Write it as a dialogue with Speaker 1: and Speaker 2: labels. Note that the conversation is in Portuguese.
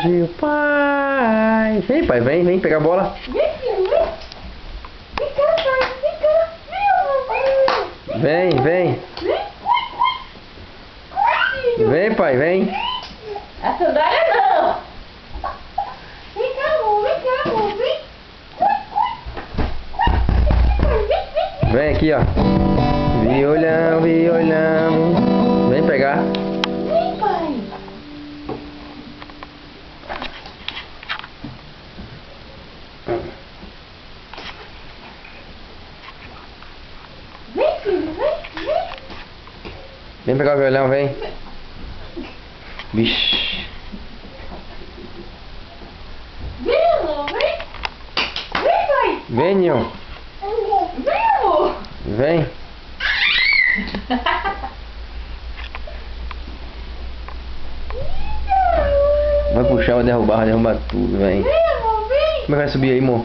Speaker 1: Brasil, pai. Vem, pai, vem pegar a bola.
Speaker 2: Vem, filho, vem. Vem cá, pai. Vem cá.
Speaker 1: Vem.
Speaker 2: Vem. Filho.
Speaker 1: Vem, pai, vem.
Speaker 2: A sandália não. Vem cá, amor. Vem cá, amor. Vem.
Speaker 1: Vem aqui, ó. Violão. Vem pegar.
Speaker 2: Vem, pai. Vem, filho. Vem.
Speaker 1: Vem pegar o violão, vem. Vixe.
Speaker 2: Vem, amor. Vem. Vem, pai.
Speaker 1: Vem, Ninho.
Speaker 2: Vem, amor.
Speaker 1: Vem. Vai puxar, vai derrubar tudo, vem.
Speaker 2: Vem, amor. Vem.
Speaker 1: Como é que vai subir aí, amor?